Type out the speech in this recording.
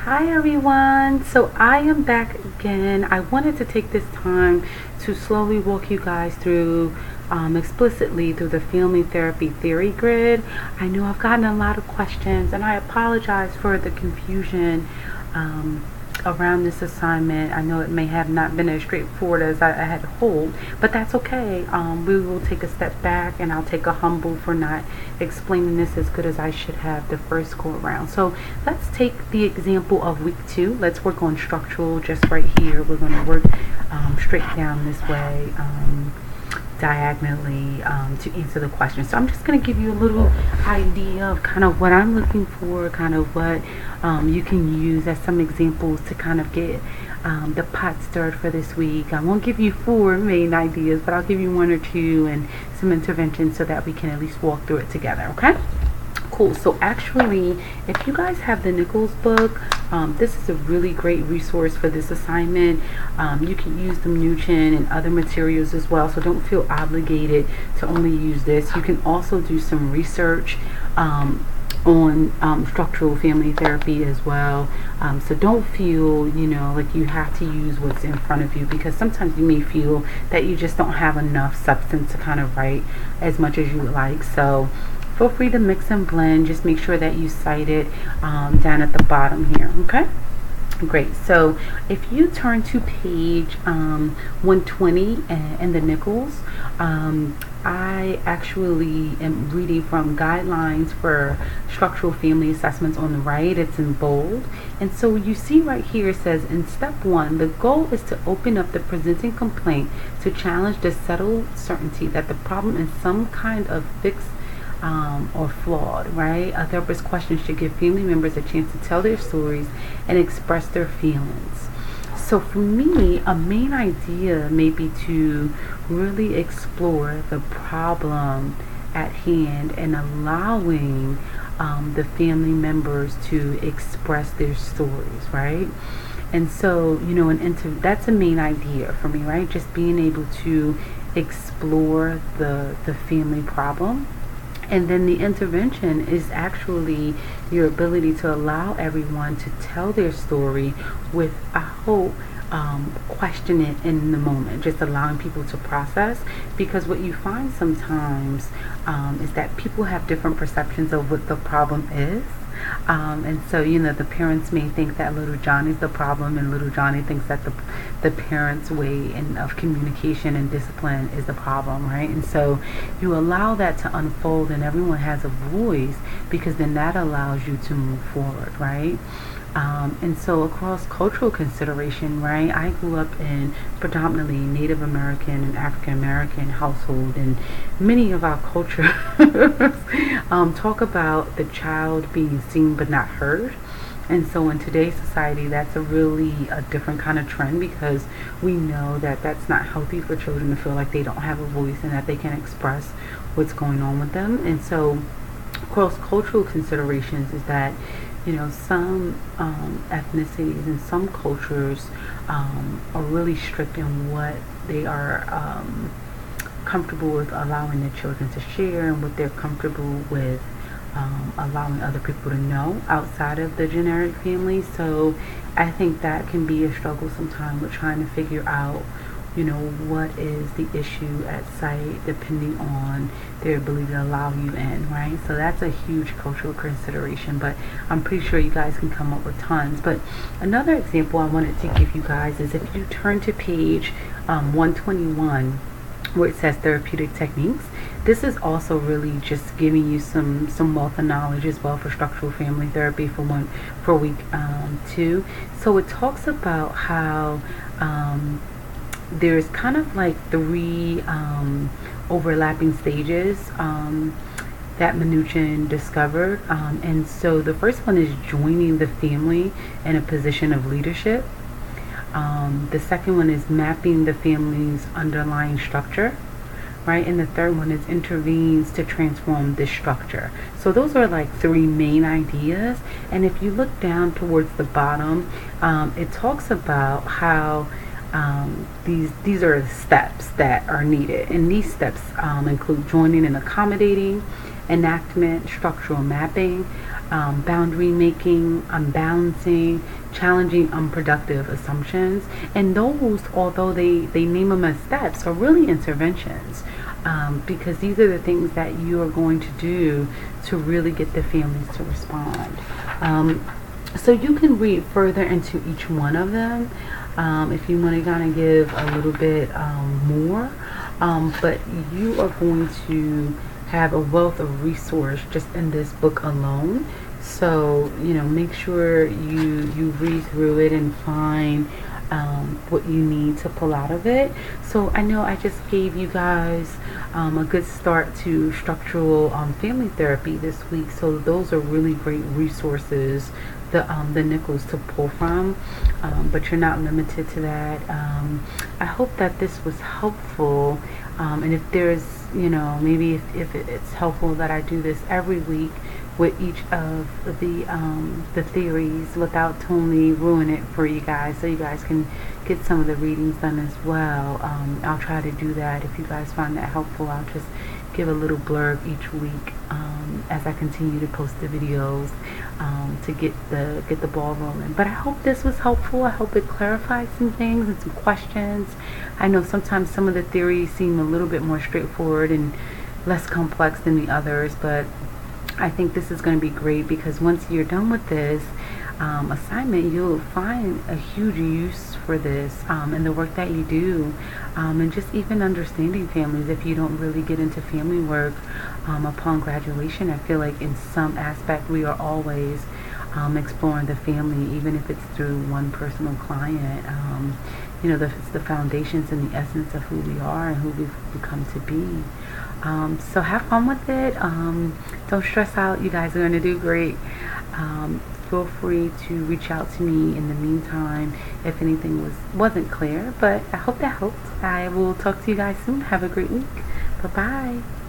Hi everyone, so I am back again. I wanted to take this time to slowly walk you guys through explicitly through the family therapy theory grid. I know I've gotten a lot of questions and I apologize for the confusion around this assignment. I know it may have not been as straightforward as I had hoped, but that's okay. We will take a step back and I'll take a humble for not explaining this as good as I should have the first go around. So let's take the example of week 2. Let's work on structural just right here. We're going to work straight down this way. Diagonally to answer the question. So I'm just going to give you a little idea of kind of what I'm looking for, kind of what you can use as some examples to kind of get the pot stirred for this week. I won't give you 4 main ideas, but I'll give you 1 or 2 and some interventions so that we can at least walk through it together, okay? Cool. So actually, if you guys have the Nichols book, this is a really great resource for this assignment. You can use the Mnuchin and other materials as well, so don't feel obligated to only use this. You can also do some research on structural family therapy as well. So don't feel, like you have to use what's in front of you, because sometimes you may feel that you just don't have enough substance to kind of write as much as you would like. So feel free to mix and blend. Just make sure that you cite it down at the bottom here, okay? Great. So if you turn to page 120 in the Nichols, I actually am reading from Guidelines for Structural Family Assessments on the right. It's in bold. And so you see right here it says, in step 1, the goal is to open up the presenting complaint to challenge the settled certainty that the problem is some kind of fixed or flawed, right? A therapist's question should give family members a chance to tell their stories and express their feelings. So for me, a main idea may be to really explore the problem at hand and allowing the family members to express their stories, right? And so, that's a main idea for me, right? Just being able to explore the family problem. And then the intervention is actually your ability to allow everyone to tell their story without question it in the moment, just allowing people to process. Because what you find sometimes is that people have different perceptions of what the problem is. And so, the parents may think that little Johnny's the problem, and little Johnny thinks that the parents' way of communication and discipline is the problem, right? And so you allow that to unfold and everyone has a voice, because then that allows you to move forward, right? And so across cultural consideration, right, I grew up in predominantly Native American and African American household, and many of our cultures talk about the child being seen but not heard. And so in today's society, that's a different kind of trend, because we know that that's not healthy for children to feel like they don't have a voice and that they can express what's going on with them. And so cross cultural considerations is that some ethnicities and some cultures are really strict in what they are comfortable with allowing their children to share, and what they're comfortable with allowing other people to know outside of the generic family. So I think that can be a struggle sometimes with trying to figure out what is the issue at site, depending on their ability to allow you in, right? So that's a huge cultural consideration, but I'm pretty sure you guys can come up with tons. But another example I wanted to give you guys is if you turn to page 121, where it says therapeutic techniques. This is also really just giving you some wealth of knowledge as well for structural family therapy for week 2. So it talks about how there's kind of like 3 overlapping stages that Mnuchin discovered. And so the first one is joining the family in a position of leadership. The second one is mapping the family's underlying structure, right? And the third one is intervenes to transform this structure. So those are like 3 main ideas. And if you look down towards the bottom, it talks about how these are the steps that are needed, and these steps include joining and accommodating, enactment, structural mapping, boundary making, unbalancing, challenging unproductive assumptions. And those, although they name them as steps, are really interventions, because these are the things that you are going to do to really get the families to respond. So you can read further into each one of them if you want to kind of give a little bit more. But you are going to have a wealth of resource just in this book alone. So, make sure you read through it and find what you need to pull out of it. So I know I just gave you guys a good start to structural family therapy this week. So those are really great resources, the Nichols to pull from, but you're not limited to that. I hope that this was helpful, and if there's, maybe if it's helpful that I do this every week with each of the theories without totally ruin it for you guys, so you guys can get some of the readings done as well. I'll try to do that. If you guys find that helpful, I'll just give a little blurb each week as I continue to post the videos to get the ball rolling. But I hope this was helpful. I hope it clarified some things and some questions. I know sometimes some of the theories seem a little bit more straightforward and less complex than the others, but I think this is going to be great, because once you're done with this assignment, you'll find a huge use for this in the work that you do, and just even understanding families. If you don't really get into family work upon graduation, I feel like in some aspect we are always exploring the family, even if it's through one personal client. It's the foundations and the essence of who we are and who we've become to be. So have fun with it. Don't stress out. You guys are going to do great. Feel free to reach out to me in the meantime if anything wasn't clear. But I hope that helped. I will talk to you guys soon. Have a great week. Bye-bye.